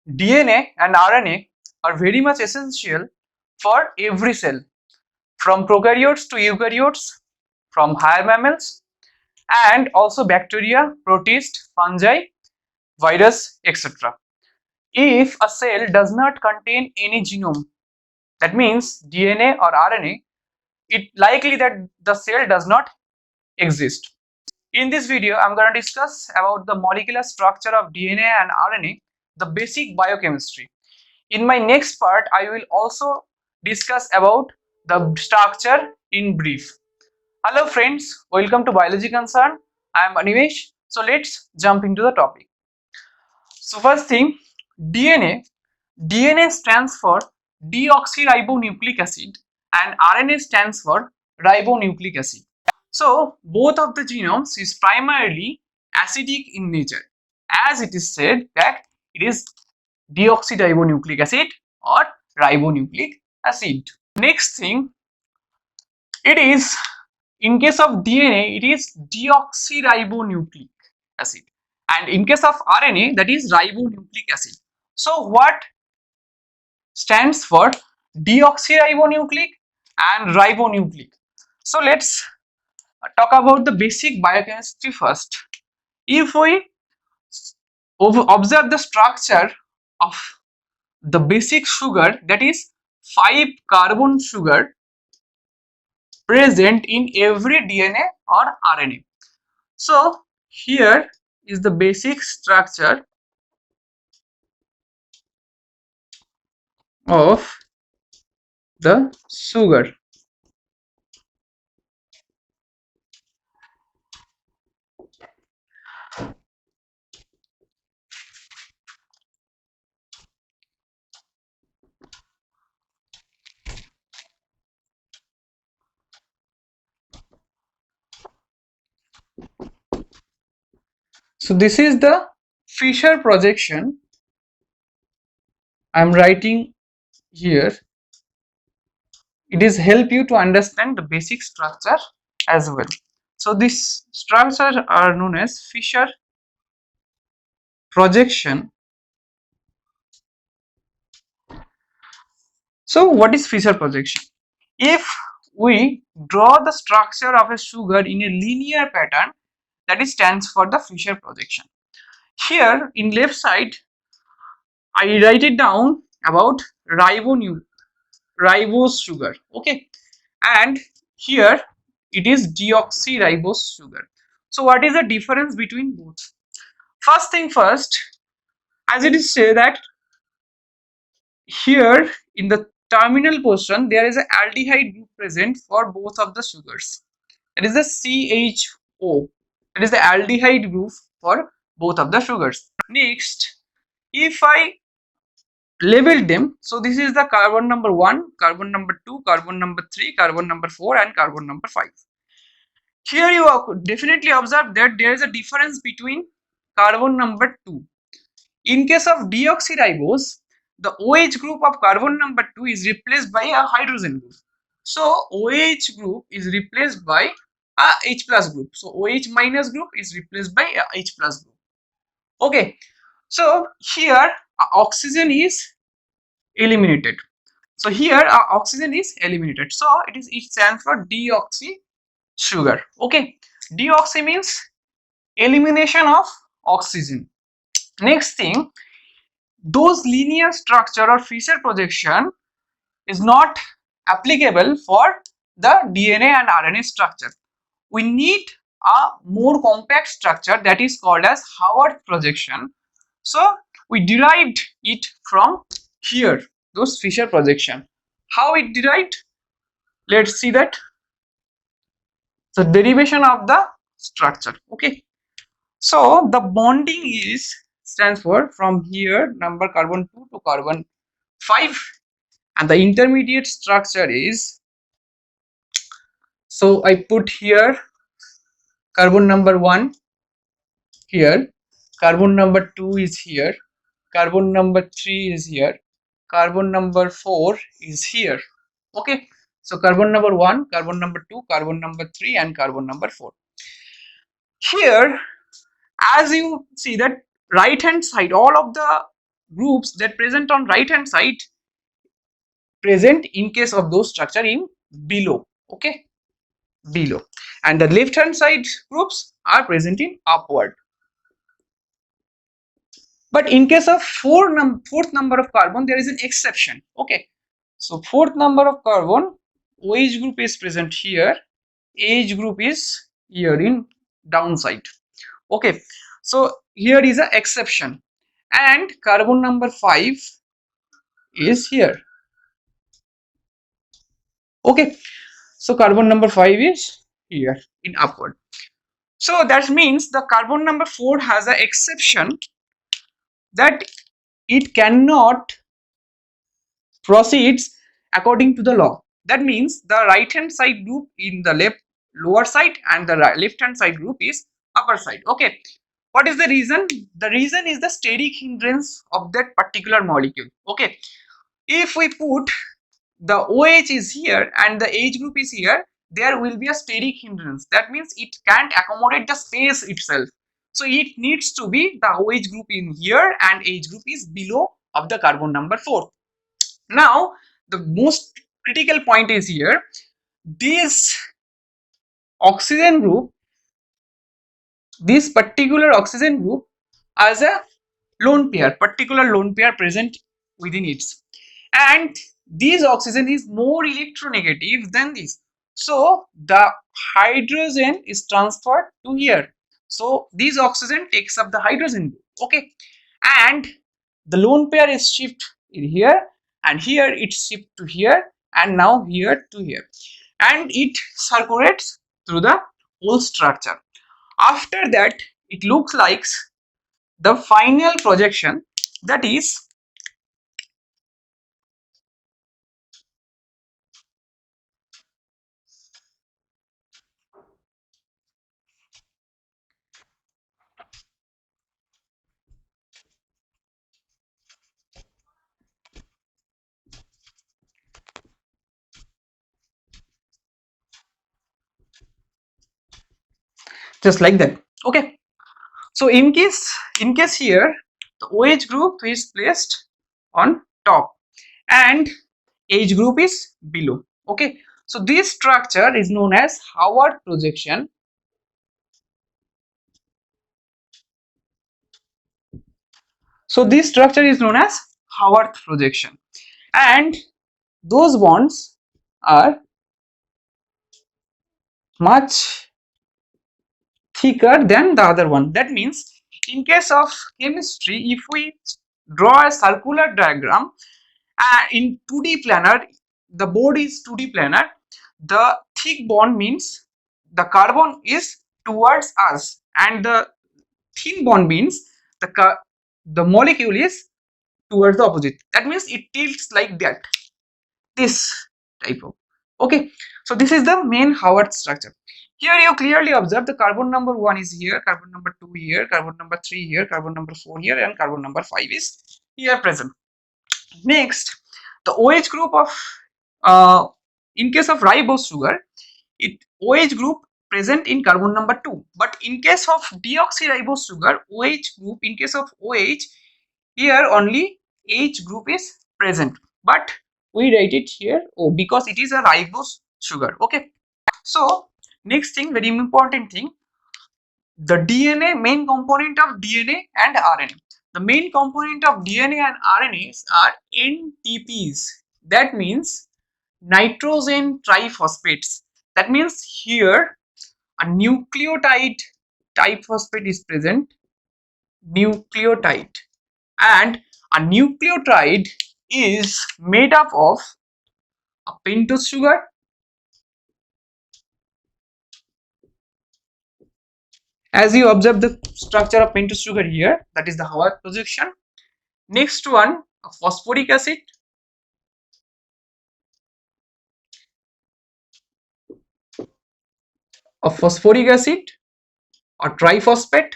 DNA and RNA are very much essential for every cell, from prokaryotes to eukaryotes, from higher mammals, and also bacteria, protists, fungi, virus, etc. If a cell does not contain any genome, that means DNA or RNA, it likely that the cell does not exist. In this video, I'm going to discuss about the molecular structure of DNA and RNA, the basic biochemistry. In my next part, I will also discuss about the structure in brief. Hello friends, welcome to Biology Concern. I am Animesh. So let's jump into the topic. So first thing, DNA. DNA stands for deoxyribonucleic acid and RNA stands for ribonucleic acid. So both of the genomes is primarily acidic in nature, as it is said that it is deoxyribonucleic acid or ribonucleic acid. Next thing, it is, in case of DNA, it is deoxyribonucleic acid, and in case of RNA, that is ribonucleic acid. So what stands for deoxyribonucleic and ribonucleic? So let's talk about the basic biochemistry first. If we observe the structure of the basic sugar, that is 5 carbon sugar present in every DNA or RNA. So here is the basic structure of the sugar. So this is the Fischer projection I am writing here. It is help you to understand the basic structure as well. So these structures are known as Fischer projection. So what is Fischer projection? If we draw the structure of a sugar in a linear pattern, that is stands for the Fischer projection. Here in left side, I write it down about ribose sugar, okay, and here it is deoxyribose sugar. So what is the difference between both? First thing first, as it is said that here in the terminal portion there is an aldehyde group present for both of the sugars. It is the CHO. It is the aldehyde group for both of the sugars. Next, if I label them, so this is the carbon number 1, carbon number 2, carbon number 3, carbon number 4 and carbon number 5. Here you definitely observe that there is a difference between carbon number 2. In case of deoxyribose, the OH group of carbon number 2 is replaced by a hydrogen group. So OH group is replaced by a H plus group. So OH minus group is replaced by a H plus group. Okay. So here oxygen is eliminated. So here oxygen is eliminated. So it stands for deoxy sugar. Okay. Deoxy means elimination of oxygen. Next thing, those linear structure or Fischer projection is not applicable for the DNA and RNA structure. We need a more compact structure that is called as Haworth projection. So we derived it from here, those Fischer projection. How it derived? Let's see that. So derivation of the structure. Okay. So the bonding is stands for from here number carbon 2 to carbon 5, and the intermediate structure is, so I put here carbon number 1 here, carbon number 2 is here, carbon number 3 is here, carbon number 4 is here. Okay, so carbon number 1, carbon number 2, carbon number 3 and carbon number 4. Here as you see that right hand side, all of the groups that present on right hand side present in case of those structure in below, okay, below, and the left hand side groups are present in upward. But in case of fourth number of carbon, there is an exception, okay. So fourth number of carbon, OH group is present here, AH group is here in downside, okay. So here is an exception, and carbon number 5 is here, okay. So carbon number 5 is here in upward. So that means the carbon number 4 has an exception that it cannot proceeds according to the law. That means the right hand side group in the lower side and the left hand side group is upper side, okay. What is the reason? The reason is the steric hindrance of that particular molecule, okay. If we put the OH is here and the H group is here, there will be a steric hindrance. That means it can't accommodate the space itself. So it needs to be the OH group in here and H group is below of the carbon number 4. Now the most critical point is here, this oxygen group, this particular oxygen group has a particular lone pair present within it, and this oxygen is more electronegative than this, so the hydrogen is transferred to here, so this oxygen takes up the hydrogen group, okay, and the lone pair is shift in here, and here it shift to here, and now here to here, and it circulates through the whole structure. After that, it looks like the final projection, that is just like that, okay. So in case here the OH group is placed on top and H group is below, okay. So this structure is known as Haworth projection. So this structure is known as Haworth projection, and those bonds are much thicker than the other one. That means in case of chemistry, if we draw a circular diagram in 2D planar, the board is 2D planar, the thick bond means the carbon is towards us, and the thin bond means the molecule is towards the opposite. That means it tilts like that, this type of, okay. So this is the main Haworth structure. Here you clearly observe the carbon number 1 is here, carbon number 2 here, carbon number 3 here, carbon number 4 here, and carbon number 5 is here present. Next, the OH group of in case of ribose sugar, it OH group present in carbon number 2, but in case of deoxyribose sugar, OH group, in case of OH, here only H group is present, but we write it here O because it is a ribose sugar, okay. So next thing, very important thing, the DNA, main component of DNA and RNA. The main component of DNA and RNAs are NTPs. That means nitrogen triphosphates. That means here a nucleotide triphosphate is present, nucleotide, and a nucleotide is made up of a pentose sugar, as you observe the structure of pentose sugar here, that is the Haworth projection. Next one, a phosphoric acid, a phosphoric acid or triphosphate,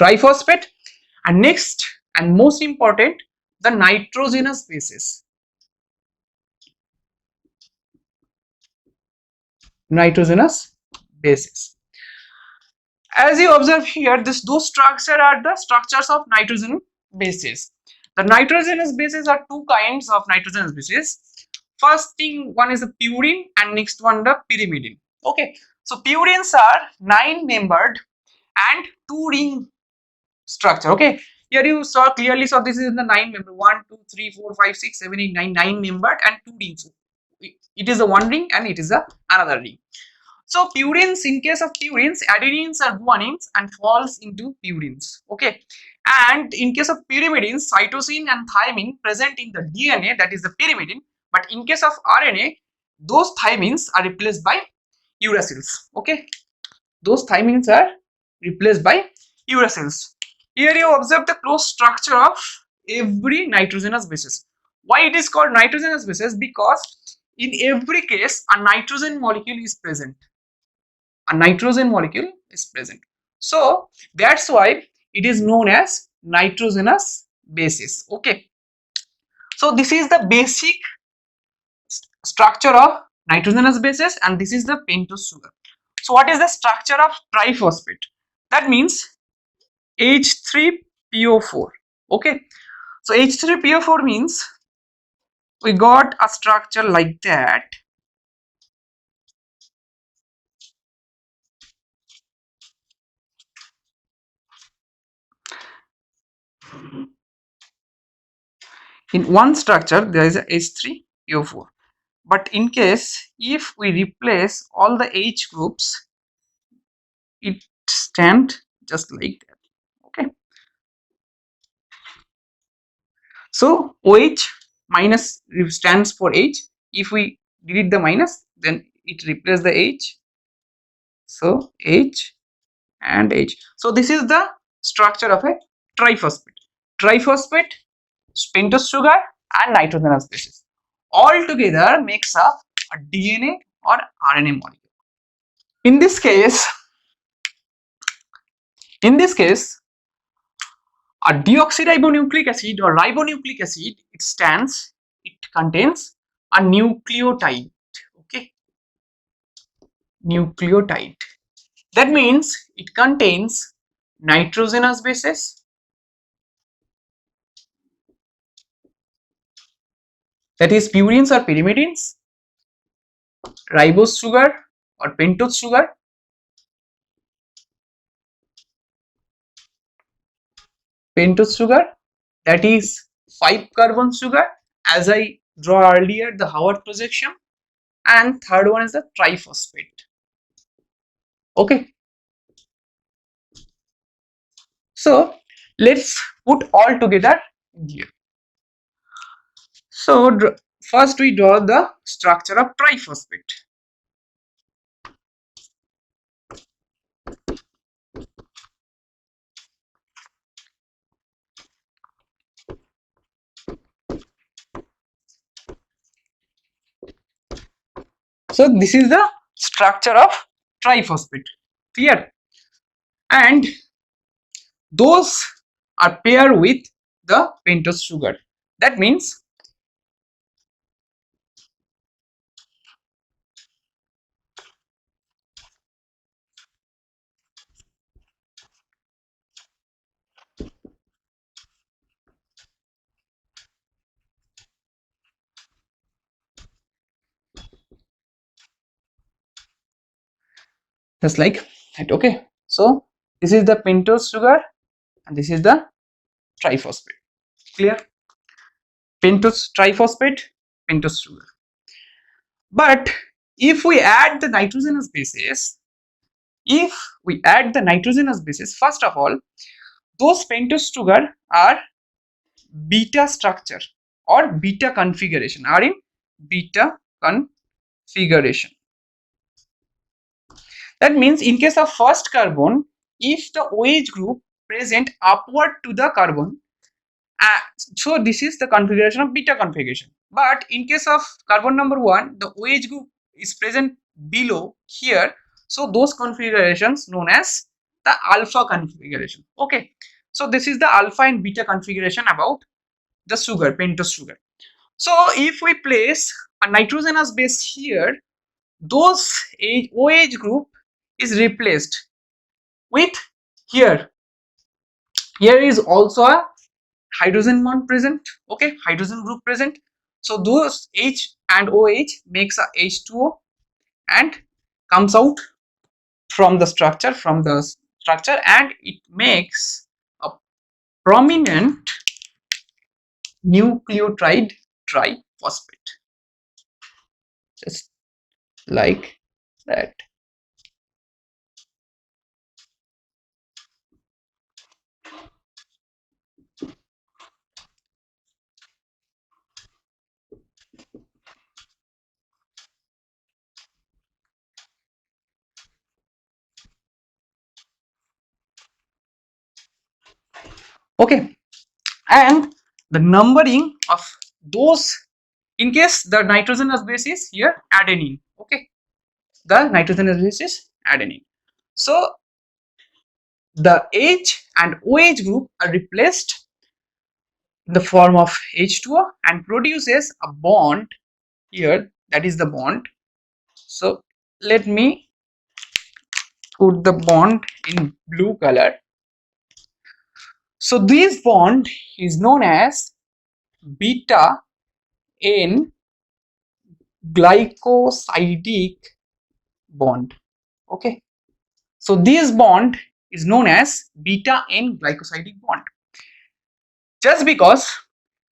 triphosphate, and next and most important, the nitrogenous bases, nitrogenous bases. As you observe here, those structures are the structures of nitrogen bases. The nitrogenous bases are two kinds of nitrogenous bases. First thing, one is the purine and next one the pyrimidine. Okay, so purines are 9-membered and 2-ring structure. Okay, here you clearly saw this is the 9-member, 1 2 3 4 5 6 7 8 9, 9-membered and 2 rings. It is a one ring and it is a another ring. So purines, in case of purines, adenines are guanines and falls into purines. Okay, and in case of pyrimidines, cytosine and thymine present in the DNA, that is the pyrimidine. But in case of RNA, those thymines are replaced by uracils. Okay, those thymines are replaced by uracils. Here you observe the close structure of every nitrogenous basis. Why it is called nitrogenous basis? Because in every case a nitrogen molecule is present. A nitrogen molecule is present. So that's why it is known as nitrogenous basis. Okay. So this is the basic structure of nitrogenous bases and this is the pentose sugar. So what is the structure of triphosphate? That means H3PO4. Okay. So H3PO4 means we got a structure like that. In one structure there is a H3PO4. But in case if we replace all the H groups, it stands just like that. Okay. So OH minus stands for H. If we delete the minus, then it replaces the H. So H and H. So this is the structure of a triphosphate. Triphosphate, pentose sugar, and nitrogenous bases all together makes up a DNA or RNA molecule. In this case, a deoxyribonucleic acid or ribonucleic acid, it contains a nucleotide. Okay, nucleotide. That means it contains nitrogenous bases, that is purines or pyrimidines, ribose sugar or pentose sugar, that is 5-carbon sugar, as I draw earlier the Haworth projection, and third one is the triphosphate. Okay, so let's put all together here. So first we draw the structure of triphosphate. So this is the structure of triphosphate. Clear? And those are paired with the pentose sugar. That means just like that. Okay, so this is the pentose sugar and this is the triphosphate. Clear? Pentose, triphosphate, pentose sugar. But if we add the nitrogenous bases, first of all, those pentose sugar are beta structure or beta configuration, are in beta configuration. That means in case of first carbon, if the OH group present upward to the carbon, so this is the configuration of beta configuration. But in case of carbon number 1, the OH group is present below here, so those configurations known as the alpha configuration. Okay, so this is the alpha and beta configuration about the sugar, pentose sugar. So if we place a nitrogenous base here, those OH group is replaced. with here is also a hydrogen bond present, okay, hydrogen group present. So those H and OH makes a H2O and comes out from the structure, and it makes a prominent nucleotide triphosphate, just like that. Okay, and the numbering of those, in case the nitrogenous base is here adenine, okay, the nitrogenous base is adenine. So the H and OH group are replaced in the form of H2O and produces a bond here, that is the bond. So let me put the bond in blue color. So this bond is known as beta N glycosidic bond, okay. So this bond is known as beta N glycosidic bond, just because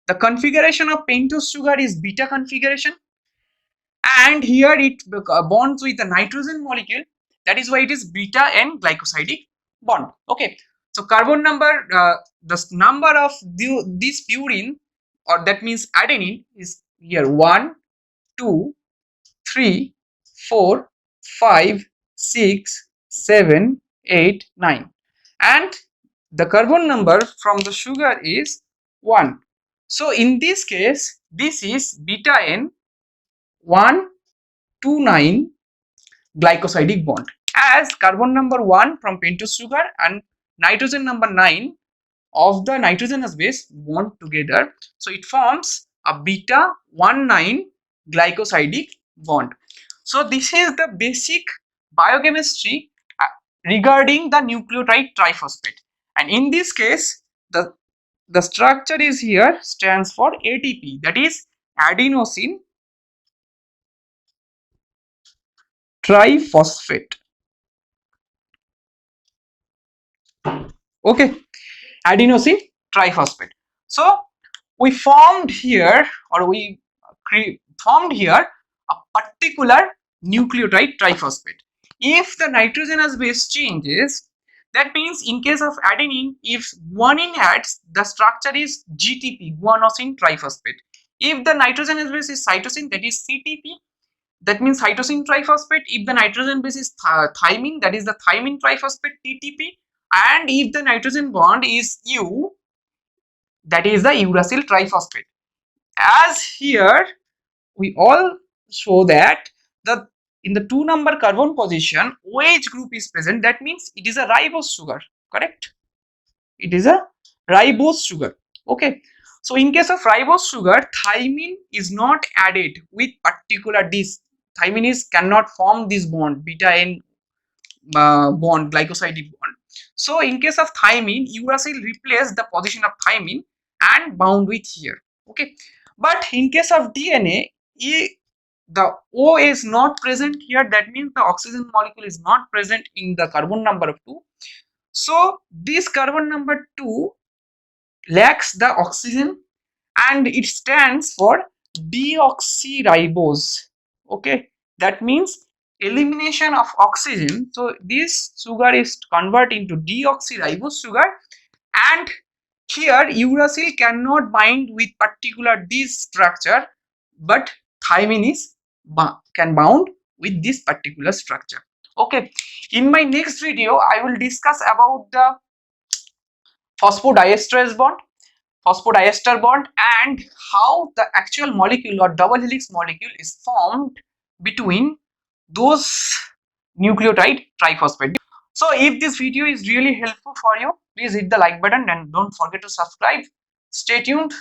the configuration of pentose sugar is beta configuration, and here it bonds with the nitrogen molecule, that is why it is beta N glycosidic bond, okay. So carbon number, the number of this purine, or that means adenine, is here 1 2 3 4 5 6 7 8 9, and the carbon number from the sugar is 1. So in this case this is beta N 129 glycosidic bond, as carbon number 1 from pentose sugar and nitrogen number 9 of the nitrogenous base bond together, so it forms a beta 19 glycosidic bond. So this is the basic biochemistry regarding the nucleotide triphosphate, and in this case the structure is here stands for ATP, that is adenosine triphosphate, okay, adenosine triphosphate. So we formed here, or we formed here a particular nucleotide triphosphate. If the nitrogenous base changes, that means in case of adenine, if guanine adds, the structure is GTP, guanosine triphosphate. If the nitrogenous base is cytosine, that is CTP, that means cytosine triphosphate. If the nitrogen base is thymine, that is the thymine triphosphate, TTP. And if the nitrogen bond is U, that is the uracil triphosphate. As here we all show that the in the 2 number carbon position OH group is present, that means it is a ribose sugar, correct, it is a ribose sugar, okay. So in case of ribose sugar, thymine is not added with particular this, thymine is cannot form this bond beta N bond, glycosidic bond. So in case of thymine, uracil replace the position of thymine and bound with here, okay. But in case of DNA, the O is not present here, that means the oxygen molecule is not present in the carbon number 2. So this carbon number 2 lacks the oxygen and it stands for deoxyribose, okay. That means elimination of oxygen, so this sugar is converted into deoxyribose sugar, and here uracil cannot bind with particular this structure, but thymine is can bound with this particular structure, okay. In my next video I will discuss about the phosphodiesterase bond, phosphodiester bond, and how the actual molecule or double helix molecule is formed between those nucleotide triphosphate. So if this video is really helpful for you, please hit the like button and don't forget to subscribe. Stay tuned.